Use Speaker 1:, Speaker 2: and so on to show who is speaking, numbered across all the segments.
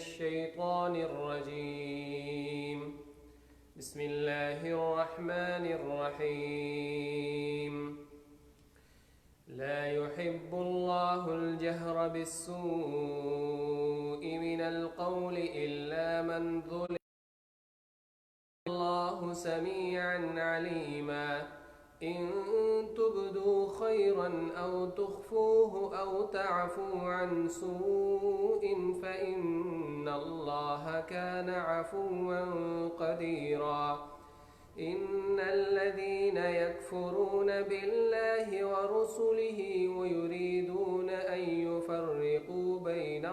Speaker 1: الشيطان الرجيم. بسم الله الرحمن الرحيم. لا يحب الله الجهر بالسوء من القول إلا من ظلم. الله سميعا عليما. إن تبدوا خيرا أو تخفوه أو تعفوا عن سوء فإن الله كان عفوا قديرا. إن الذين يكفرون بالله ورسله ويريدون أن يفرقوا بين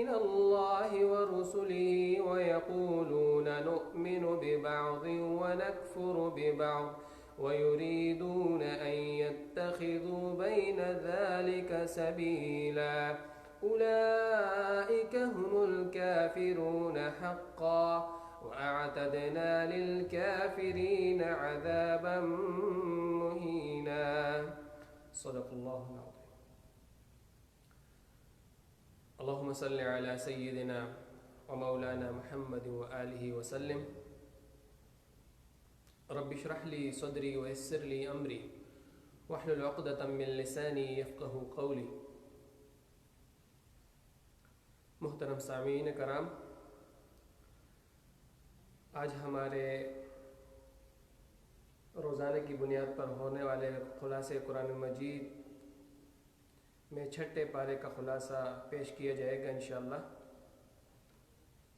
Speaker 1: الله ورسله ويقولون نؤمن ببعض ونكفر ببعض ويريدون أن يتخذوا بين ذلك سبيلا. أولئك هم الكافرون حقا وأعتدنا للكافرين عذابا مهينا. صدق الله العظيم. اللهم صل على سيدنا ومولانا محمد وآله وسلم. رب اشرح لي صدري ويسر لي أمري واحلل عقدة من لساني يفقهوا قولي. محترم سامعین کرام، آج ہمارے روزانہ کی بنیاد پر ہونے والے خلاصے قرآن مجید میں چھٹے پارے کا خلاصہ پیش کیا جائے گا انشاءاللہ.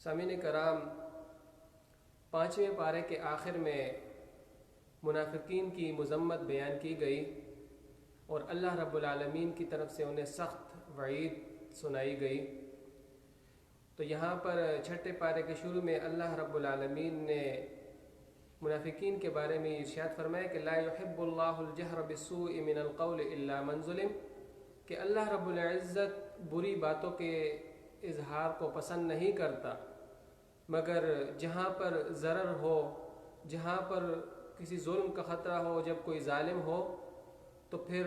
Speaker 1: سامعین کرام، 5ویں پارے کے آخر میں منافقین کی مذمت بیان کی گئی اور اللہ رب العالمین کی طرف سے انہیں سخت وعید سنائی گئی. تو یہاں پر چھٹے پارے کے شروع میں اللہ رب العالمین نے منافقین کے بارے میں ارشاد فرمایا کہ لا يحب اللہ الجہر بالسوء من القول الا من ظلم، کہ اللہ رب العزت بری باتوں کے اظہار کو پسند نہیں کرتا مگر جہاں پر ضرر ہو، جہاں پر کسی ظلم کا خطرہ ہو، جب کوئی ظالم ہو تو پھر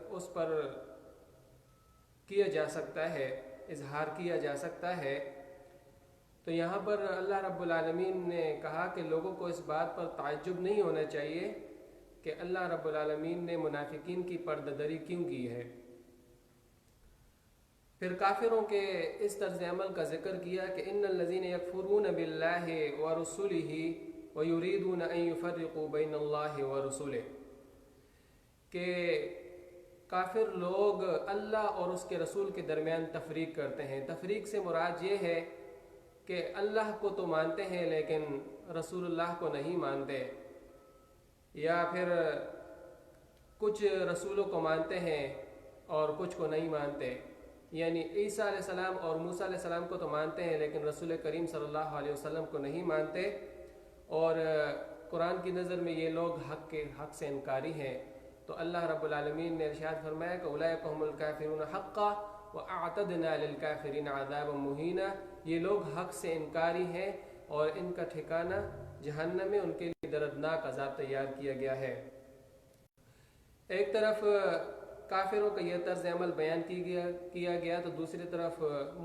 Speaker 1: اس پر کیا جا سکتا ہے، اظہار کیا جا سکتا ہے. تو یہاں پر اللہ رب العالمین نے کہا کہ لوگوں کو اس بات پر تعجب نہیں ہونا چاہیے کہ اللہ رب العالمین نے منافقین کی پردہ دری کیوں کی ہے. پھر کافروں کے اس طرز عمل کا ذکر کیا کہ ان الذین یکفرون باللہ ورسلہ ویریدون ان یفرقوا بین اللہ ورسلہ، کہ کافر لوگ اللہ اور اس کے رسول کے درمیان تفریق کرتے ہیں. تفریق سے مراد یہ ہے کہ اللہ کو تو مانتے ہیں لیکن رسول اللہ کو نہیں مانتے، یا پھر کچھ رسولوں کو مانتے ہیں اور کچھ کو نہیں مانتے. یعنی عیسیٰ علیہ السلام اور موسیٰ علیہ السلام کو تو مانتے ہیں لیکن رسول کریم صلی اللہ علیہ وسلم کو نہیں مانتے. اور قرآن کی نظر میں یہ لوگ حق سے انکاری ہیں. تو اللہ رب العالمین نے ارشاد فرمایا کہ اولئک هم الکافرون حقا واعتدنا للکافرین عذابا مہینا، یہ لوگ حق سے انکاری ہیں اور ان کا ٹھکانہ جہنم میں، ان کے لیے دردناک عذاب تیار کیا گیا ہے. ایک طرف کافروں کا یہ طرز عمل بیان کیا گیا تو دوسری طرف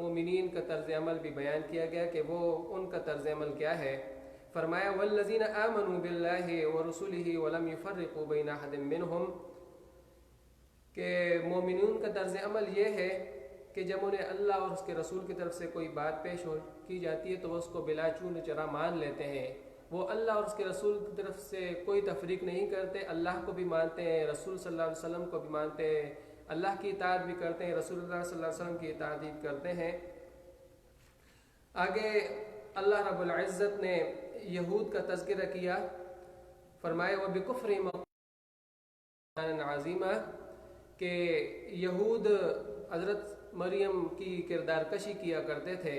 Speaker 1: مومنین کا طرز عمل بھی بیان کیا گیا کہ وہ ان کا طرز عمل کیا ہے. فرمایا والذین آمنوا باللہ ورسلہ ولم یفرقوا بین احد منہم، کہ مومنون کا طرز عمل یہ ہے کہ جب انہیں اللہ اور اس کے رسول کی طرف سے کوئی بات پیش کی جاتی ہے تو وہ اس کو بلا چون چرا مان لیتے ہیں. وہ اللہ اور اس کے رسول کی طرف سے کوئی تفریق نہیں کرتے، اللہ کو بھی مانتے ہیں، رسول صلی اللہ علیہ وسلم کو بھی مانتے ہیں، اللہ کی اطاعت بھی کرتے ہیں، رسول اللہ صلی اللہ علیہ وسلم کی اطاعت بھی کرتے ہیں. آگے اللہ رب العزت نے یہود کا تذکرہ کیا. فرمایا وَبِكُفْرِهِمْ عَظِيمًا، کہ یہود حضرت مریم کی کردار کشی کیا کرتے تھے.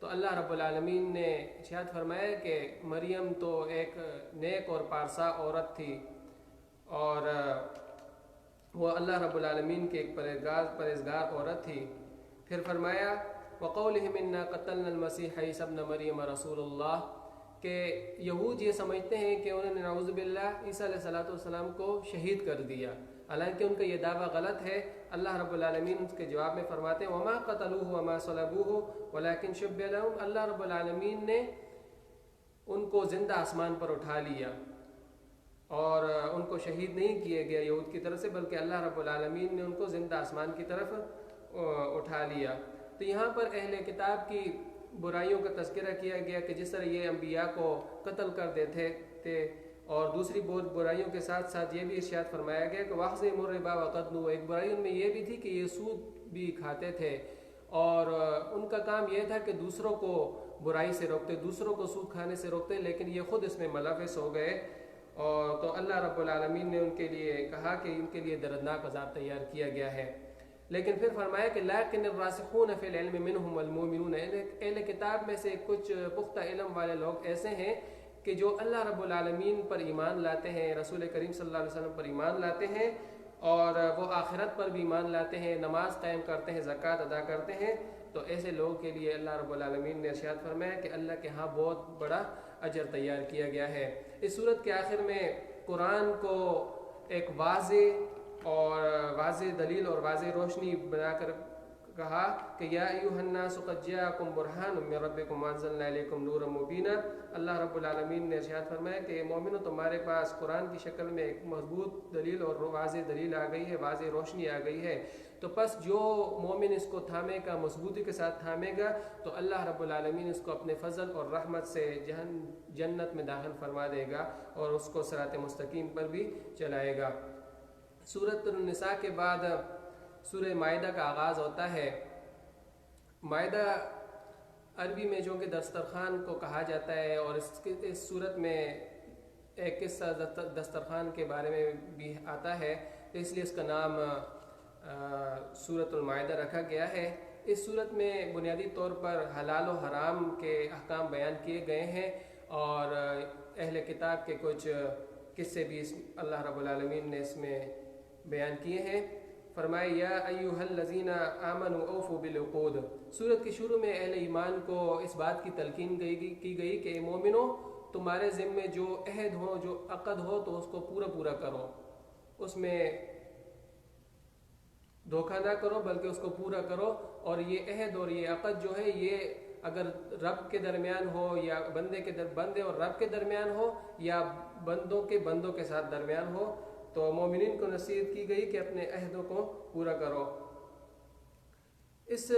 Speaker 1: تو اللہ رب العالمین نے ارشاد فرمایا کہ مریم تو ایک نیک اور پارسا عورت تھی اور وہ اللہ رب العالمین کے ایک پرہیزگار عورت تھی. پھر فرمایا وَقَوْلِهِمْ إِنَّا قَتَلْنَا الْمَسِيحَ عِيسَى ابْنَ مَرْيَمَ رَسُولُ اللَّهِ، کہ یہود یہ سمجھتے ہیں کہ انہوں نے نعوذ باللہ عیسیٰ علیہ السلام کو شہید کر دیا، حالانکہ ان کا یہ دعویٰ غلط ہے۔ اللہ رب العالمین اس کے جواب میں فرماتے ہیں وما قتلوه وما صلبوه ولكن شبه لهم، اللہ رب العالمین نے ان کو زندہ آسمان پر اٹھا لیا اور ان کو شہید نہیں کیے گیا یہود کی طرف سے، بلکہ اللہ رب العالمین نے ان کو زندہ آسمان کی طرف اٹھا لیا۔ تو یہاں پر اہل کتاب کی برائیوں کا تذکرہ کیا گیا کہ جس طرح یہ انبیاء کو قتل کر دیتے تھے، اور دوسری برائیوں کے ساتھ ساتھ یہ بھی ارشاد فرمایا گیا کہ واخذ مربا وقتلوا، ایک برائی ان میں یہ بھی تھی کہ یہ سود بھی کھاتے تھے، اور ان کا کام یہ تھا کہ دوسروں کو برائی سے روکتے، دوسروں کو سود کھانے سے روکتے، لیکن یہ خود اس میں ملوث ہو گئے، اور تو اللہ رب العالمین نے ان کے لیے کہا کہ ان کے لیے دردناک عذاب تیار کیا گیا ہے۔ لیکن پھر فرمایا کہ لیکن الراسخون فی العلم منہم والمؤمنون، اہل کتاب میں سے کچھ پختہ علم والے لوگ ایسے ہیں کہ جو اللہ رب العالمین پر ایمان لاتے ہیں، رسول کریم صلی اللہ علیہ وسلم پر ایمان لاتے ہیں، اور وہ آخرت پر بھی ایمان لاتے ہیں، نماز قائم کرتے ہیں، زکوٰۃ ادا کرتے ہیں، تو ایسے لوگوں کے لیے اللہ رب العالمین نے ارشاد فرمایا کہ اللہ کے ہاں بہت بڑا اجر تیار کیا گیا ہے۔ اس صورت کے آخر میں قرآن کو ایک واضح دلیل اور واضح روشنی بنا کر کہا کہ یا ایھا الناس قد جاءکم برہان من ربکم وانزلنا الیکم نورا مبینا۔ اللہ رب العالمین نے ارشاد فرمایا کہ مومنو تمہارے پاس قرآن کی شکل میں ایک مضبوط دلیل اور واضح دلیل آ گئی ہے، واضح روشنی آ گئی ہے، تو پس جو مومن اس کو تھامے گا، مضبوطی کے ساتھ تھامے گا، تو اللہ رب العالمین اس کو اپنے فضل اور رحمت سے جنت میں داخل فرما دے گا اور اس کو صراط مستقیم پر بھی چلائے گا۔ سورۃ النساء کے بعد سورہ مائدہ کا آغاز ہوتا ہے۔ مائدہ عربی میں جو کہ دسترخوان کو کہا جاتا ہے، اور اس صورت میں ایک قصہ دسترخوان کے بارے میں بھی آتا ہے، تو اس لیے اس کا نام سورۃ المائدہ رکھا گیا ہے۔ اس صورت میں بنیادی طور پر حلال و حرام کے احکام بیان کیے گئے ہیں، اور اہل کتاب کے کچھ قصے بھی اللہ رب العالمین نے اس میں بیان کیے ہیں۔ فرمائے یا ایھا الذین آمنوا اوفوا بالعقود، سورت کے شروع میں اہل ایمان کو اس بات کی تلقین کی گئی کہ مومنو تمہارے ذمے جو عہد ہو، جو عقد ہو، تو اس کو پورا کرو، اس میں دھوکہ نہ کرو بلکہ اس کو پورا کرو، اور یہ عہد اور یہ عقد جو ہے یہ اگر رب کے درمیان ہو یا بندے اور رب کے درمیان ہو، یا بندوں کے ساتھ درمیان ہو، تو مومنین کو نصیحت کی گئی کہ اپنے عہدوں کو پورا کرو۔ اس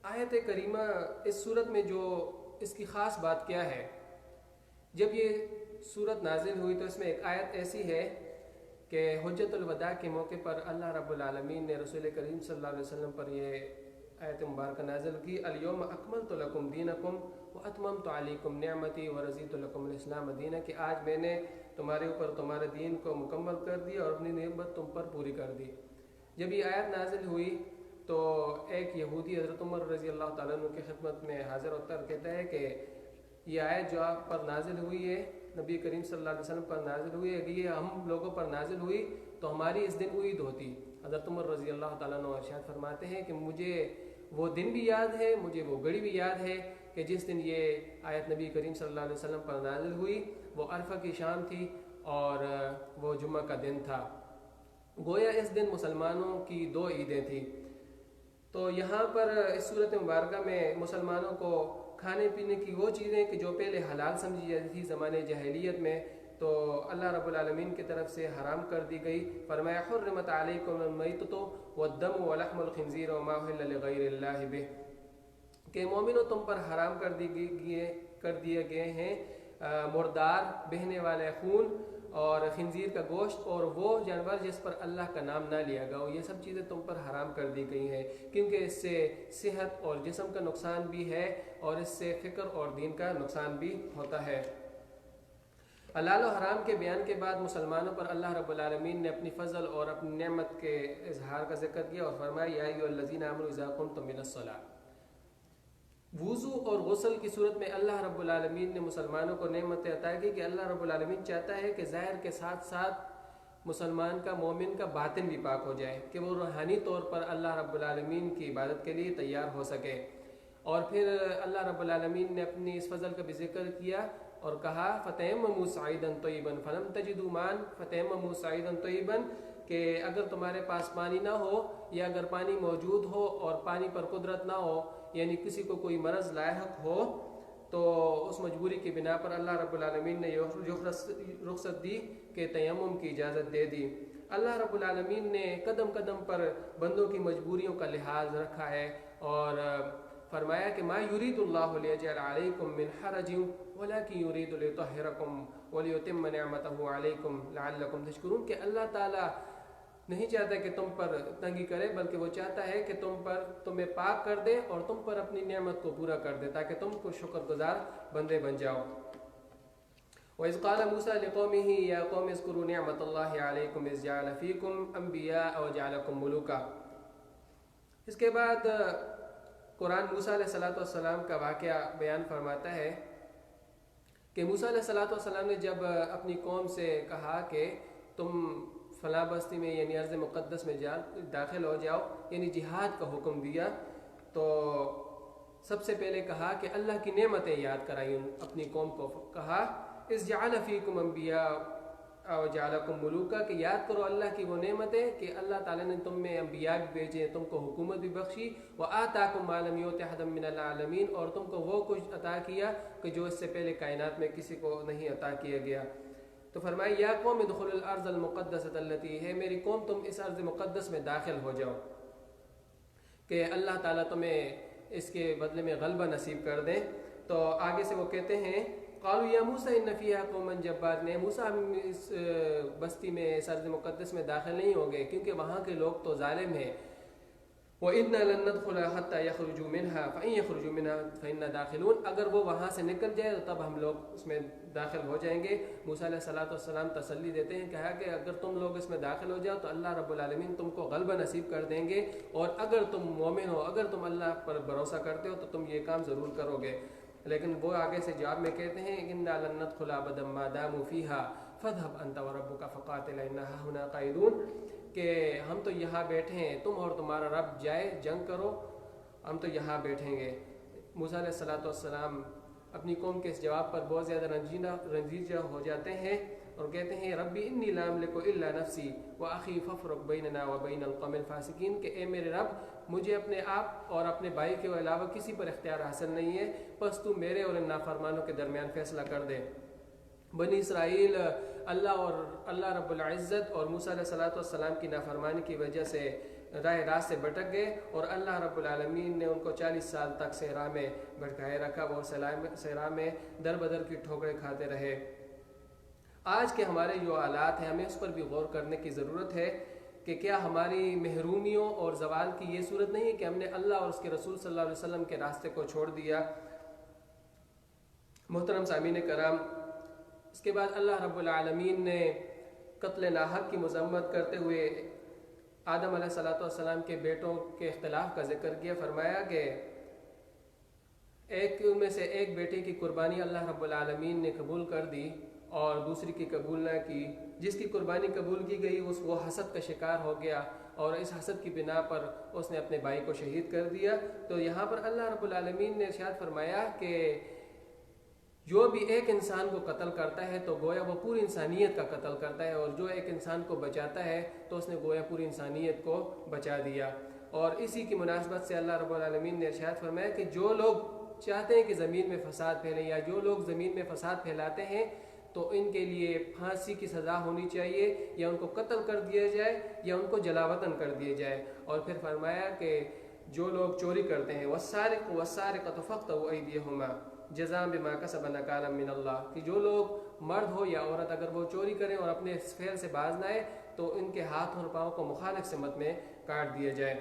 Speaker 1: آیت کریمہ، اس صورت میں جو اس کی خاص بات کیا ہے، جب یہ صورت نازل ہوئی تو اس میں ایک آیت ایسی ہے کہ حجت الوداع کے موقع پر اللہ رب العالمین نے رسول کریم صلی اللہ علیہ وسلم پر یہ آیت مبارکہ نازل کی، الیوم اکملت لکم دینکم واتممت علیکم نعمتی ورضیت لکم الاسلام دینا، کہ آج میں نے تمہارے اوپر تمہارے دین کو مکمل کر دیا اور اپنی نعمت تم پر پوری کر دی۔ جب یہ آیت نازل ہوئی تو ایک یہودی حضرت عمر رضی اللہ تعالیٰ عنہ کی خدمت میں حاضر ہوتا اور کہتا ہے کہ یہ آیت جو آپ پر نازل ہوئی ہے، نبی کریم صلی اللہ علیہ وسلم پر نازل ہوئی ہے، اگر یہ ہم لوگوں پر نازل ہوئی تو ہماری اس دن عید ہوتی۔ حضرت عمر رضی اللہ تعالیٰ عنہ ارشاد فرماتے ہیں کہ مجھے وہ دن بھی یاد ہے، مجھے وہ گھڑی بھی یاد ہے کہ جس دن یہ آیت نبی کریم صلی اللہ علیہ وسلم پر نازل ہوئی، وہ عرفہ کی شام تھی اور وہ جمعہ کا دن تھا، گویا اس دن مسلمانوں کی 2 عیدیں تھیں۔ تو یہاں پر اس صورت مبارکہ میں مسلمانوں کو کھانے پینے کی وہ چیزیں کہ جو پہلے حلال سمجھی جاتی تھی زمانے جاہلیت میں، تو اللہ رب العالمین کی طرف سے حرام کر دی گئی۔ فرمایا حرمت علیکم المیتۃ والدم ولحم الخنزیر وما اہل لغیر اللہ بہ، کہ مومنو تم پر حرام کر دیے گئے ہیں مردار، بہنے والے خون اور خنزیر کا گوشت، اور وہ جانور جس پر اللہ کا نام نہ لیا گیا، یہ سب چیزیں تم پر حرام کر دی گئی ہیں، کیونکہ اس سے صحت اور جسم کا نقصان بھی ہے، اور اس سے فکر اور دین کا نقصان بھی ہوتا ہے۔ حلال و حرام کے بیان کے بعد مسلمانوں پر اللہ رب العالمین نے اپنی فضل اور اپنی نعمت کے اظہار کا ذکر کیا اور فرمایا یا ایھا الذین آمنوا اذا قمتم من الصلاۃ۔ وضو اور غسل کی صورت میں اللہ رب العالمین نے مسلمانوں کو نعمت عطا کی کہ اللہ رب العالمین چاہتا ہے کہ ظاہر کے ساتھ ساتھ مسلمان کا، مومن کا باطن بھی پاک ہو جائے، کہ وہ روحانی طور پر اللہ رب العالمین کی عبادت کے لیے تیار ہو سکے۔ اور پھر اللہ رب العالمین نے اپنی اس فضل کا بھی ذکر کیا اور کہا فتیمموا صعیدا طیبا فلم تجدوا ماء فتیمموا صعیدا طیبا، کہ اگر تمہارے پاس پانی نہ ہو یا اگر پانی موجود ہو اور پانی پر قدرت نہ ہو، یعنی کسی کو کوئی مرض لاحق ہو، تو اس مجبوری کی بنا پر اللہ رب العالمین نے رخصت دی کہ تیمم کی اجازت دے دی۔ اللہ رب العالمین نے قدم قدم پر بندوں کی مجبوریوں کا لحاظ رکھا ہے اور فرمایا کہ ما یرید اللہ لیجعل علیکم من حرج ولکن یرید لیطہرکم ولیتم نعمتہ علیکم لعلکم تشکرون، کہ اللہ تعالیٰ نہیں چاہتا کہ تم پر تنگی کرے، بلکہ وہ چاہتا ہے کہ تمہیں پاک کر دے اور تم پر اپنی نعمت کو پورا کر دے تاکہ تم کو شکر گزار بندے بن جاؤ۔ وَإِذْ قَالَ مُوسَىٰ لِقَوْمِهِ يَا قَوْمِ اذْكُرُوا نِعْمَةَ اللَّهِ عَلَيْكُمْ إِذْ جَعَلَ فِيكُمْ أَنْبِيَاءَ وَجَعَلَكُمْ مُلُوكًا۔ اس کے بعد قرآن موسیٰ علیہ السلام کا واقعہ بیان فرماتا ہے کہ موسیٰ علیہ السلام نے جب اپنی قوم سے کہا کہ تم فلاں بستی میں یعنی ارض مقدس میں داخل ہو جاؤ، یعنی جہاد کا حکم دیا، تو سب سے پہلے کہا کہ اللہ کی نعمتیں یاد کرائیں اپنی قوم کو، کہا اذ جعل فیکم انبیاء وجعلکم ملوکا، کہ یاد کرو اللہ کی وہ نعمتیں کہ اللہ تعالیٰ نے تم میں انبیاء بھی بھیجے، تم کو حکومت بھی بخشی، وآتاکم ما لم یؤت احدا من العالمین، اور تم کو وہ کچھ عطا کیا کہ جو اس سے پہلے کائنات میں کسی کو نہیں عطا کیا گیا۔ تو فرمایا یا قوم ادخلوا الارض المقدسۃ التي، ہے میری قوم تم اس ارض مقدس میں داخل ہو جاؤ کہ اللہ تعالیٰ تمہیں اس کے بدلے میں غلبہ نصیب کر دیں۔ تو آگے سے وہ کہتے ہیں قالوا یا موسیٰ ان فیہا قوما جبارین، موسیٰ ہم اس بستی میں اس ارض مقدس میں داخل نہیں ہوں گے کیونکہ وہاں کے لوگ تو ظالم ہیں، وَإِنَّا لَن نَدْخُلَهَا حَتَّى يَخْرُجُوا مِنْهَا فَإِن يَخْرُجُوا مِنْهَا فَإِنَّا دَاخِلُونَ، اگر وہ وہاں سے نکل جائے تو تب ہم لوگ اس میں داخل ہو جائیں گے۔ موسیٰ علیہ السلام تسلی دیتے ہیں، کہا کہ اگر تم لوگ اس میں داخل ہو جاؤ تو اللہ رب العالمین تم کو غلبہ نصیب کر دیں گے، اور اگر تم مومن ہو، اگر تم اللہ پر بھروسہ کرتے ہو تو تم یہ کام ضرور کرو گے۔ لیکن وہ آگے سے جواب میں کہتے ہیں اِنَّا لَن نَدْخُلَهَا أَبَدًا مَا دَامُوا فِيهَا فَاذْهَبْ أَنْتَ وَرَبُّكَ فَقَاتِلَا إِنَّا هَاهُنَا قَاعِدُونَ، کہ ہم تو یہاں بیٹھے ہیں، تم اور تمہارا رب جائے جنگ کرو، ہم تو یہاں بیٹھیں گے۔ موسیٰ علیہ السلام اپنی قوم کے اس جواب پر بہت زیادہ رنجیدہ ہو جاتے ہیں اور کہتے ہیں ربی انی لا املک الا نفسی واخی فافرق بیننا وبین القوم الفاسقین، کہ اے میرے رب مجھے اپنے آپ اور اپنے بھائی کے علاوہ کسی پر اختیار حاصل نہیں ہے، بس تو میرے اور ان نافرمانوں کے درمیان فیصلہ کر دے۔ بنی اسرائیل اللہ رب العزت اور موسیٰ علیہ السلام کی نافرمانی کی وجہ سے راہ راست سے بھٹک گئے، اور اللہ رب العالمین نے ان کو 40 سال تک صحرا میں بھٹکائے رکھا، وہ صحرا میں در بدر کی ٹھوکریں کھاتے رہے۔ آج کے ہمارے جو حالات ہیں ہمیں اس پر بھی غور کرنے کی ضرورت ہے کہ کیا ہماری محرومیوں اور زوال کی یہ صورت نہیں ہے کہ ہم نے اللہ اور اس کے رسول صلی اللہ علیہ وسلم کے راستے کو چھوڑ دیا۔ محترم سامعین کرام، اس کے بعد اللہ رب العالمین نے قتل ناحق کی مذمت کرتے ہوئے آدم علیہ السلام کے بیٹوں کے اختلاف کا ذکر کیا، فرمایا کہ ایک میں سے ایک بیٹے کی قربانی اللہ رب العالمین نے قبول کر دی اور دوسری کی قبول نہ کی۔ جس کی قربانی قبول کی گئی وہ حسد کا شکار ہو گیا اور اس حسد کی بنا پر اس نے اپنے بھائی کو شہید کر دیا۔ تو یہاں پر اللہ رب العالمین نے ارشاد فرمایا کہ جو بھی ایک انسان کو قتل کرتا ہے تو گویا وہ پوری انسانیت کا قتل کرتا ہے، اور جو ایک انسان کو بچاتا ہے تو اس نے گویا پوری انسانیت کو بچا دیا۔ اور اسی کی مناسبت سے اللہ رب العالمین نے ارشاد فرمایا کہ جو لوگ چاہتے ہیں کہ زمین میں فساد پھیلے یا جو لوگ زمین میں فساد پھیلاتے ہیں تو ان کے لیے پھانسی کی سزا ہونی چاہیے، یا ان کو قتل کر دیا جائے یا ان کو جلاوطن کر دیا جائے۔ اور پھر فرمایا کہ جو لوگ چوری کرتے ہیں والسارق والسارقۃ فاقطعوا ایدیہما جزاء بما کسبا نکالا من اللہ، کہ جو لوگ مرد ہو یا عورت اگر وہ چوری کریں اور اپنے فعل سے باز نہ آئے تو ان کے ہاتھ اور پاؤں کو مخالف سمت میں کاٹ دیا جائے۔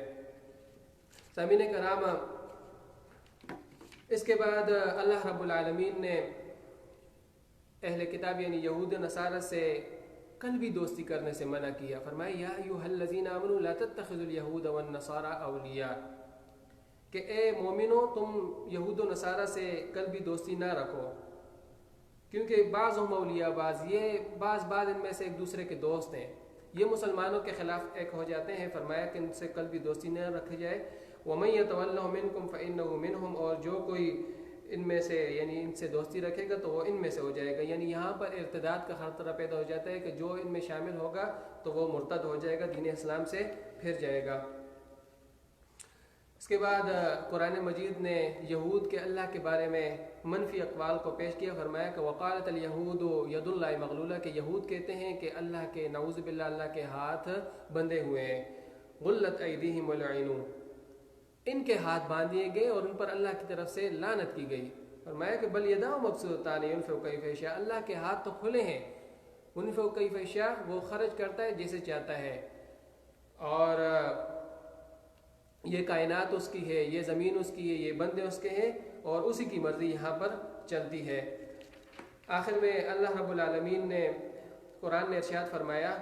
Speaker 1: سامعین کرام، اس کے بعد اللہ رب العالمین نے اہل کتاب یعنی یہود نصارہ سے قلبی دوستی کرنے سے منع کیا، فرمایا یا ایھا الذین آمنوا لا تتخذوا اليہود والنصارى اولیاء، کہ اے مومنو تم یہود و نصارہ سے قلبی دوستی نہ رکھو، کیونکہ بعضهم اولیاء بعض ان میں سے ایک دوسرے کے دوست ہیں، یہ مسلمانوں کے خلاف ایک ہو جاتے ہیں۔ فرمایا کہ ان سے قلبی دوستی نہ رکھی جائے۔ وَمَن يَتَوَلَّهُ مِنكُمْ فَإِنَّهُ مِنْهُمْ، اور جو کوئی ان میں سے یعنی ان سے دوستی رکھے گا تو وہ ان میں سے ہو جائے گا. یعنی یہاں پر ارتداد کا خطرہ پیدا ہو جاتا ہے کہ جو ان میں شامل ہوگا تو وہ مرتد ہو جائے گا، دین اسلام سے پھر جائے گا. اس کے بعد قرآن مجید نے یہود کے اللہ کے بارے میں منفی اقوال کو پیش کیا. فرمایا کہ وقالت الیہود ید اللہ مغلولہ، کہ یہود کہتے ہیں کہ اللہ کے نعوذ باللہ اللہ کے ہاتھ بندھے ہوئے ہیں. غلت ایدیہم ولعنوا، ان کے ہاتھ باندھ دیے گئے اور ان پر اللہ کی طرف سے لعنت کی گئی. فرمایا کہ بل یداہ مبسوطتان ينفق کیف یشاء، اللہ کے ہاتھ تو کھلے ہیں، ينفق کیف یشاء، وہ خرچ کرتا ہے جیسے چاہتا ہے، اور یہ کائنات اس کی ہے، یہ زمین اس کی ہے، یہ بندے اس کے ہیں، اور اسی کی مرضی یہاں پر چلتی ہے. آخر میں اللہ رب العالمین نے قرآن نے ارشاد فرمایا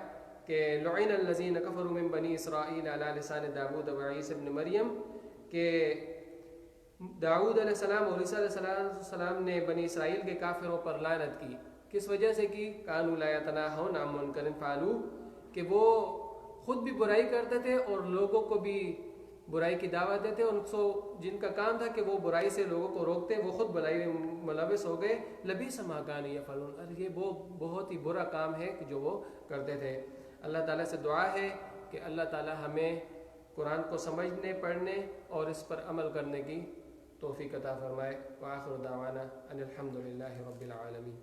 Speaker 1: کہ لعن الذین کفروا من بنی اسرائیل علی لسان داؤد و عیسی ابن مریم، کہ داؤد علیہ السلام اور عیسیٰ علیہ السلام نے بنی اسرائیل کے کافروں پر لعنت کی. کس وجہ سے کی؟ کانوا لا یتناہون عن منکر فعلوہ، کہ وہ خود بھی برائی کرتے تھے اور لوگوں کو بھی برائی کی دعوت دیتے، اور جن کا کام تھا کہ وہ برائی سے لوگوں کو روکتے، وہ خود برائی میں ملوث ہو گئے. لبئس ما کانوا یفعلون، یہ بہت ہی برا کام ہے کہ جو وہ کرتے تھے. اللہ تعالیٰ سے دعا ہے کہ اللہ تعالیٰ ہمیں قرآن کو سمجھنے، پڑھنے اور اس پر عمل کرنے کی توفیق عطا فرمائے. وآخر دعوانا ان الحمد للہ رب العالمین.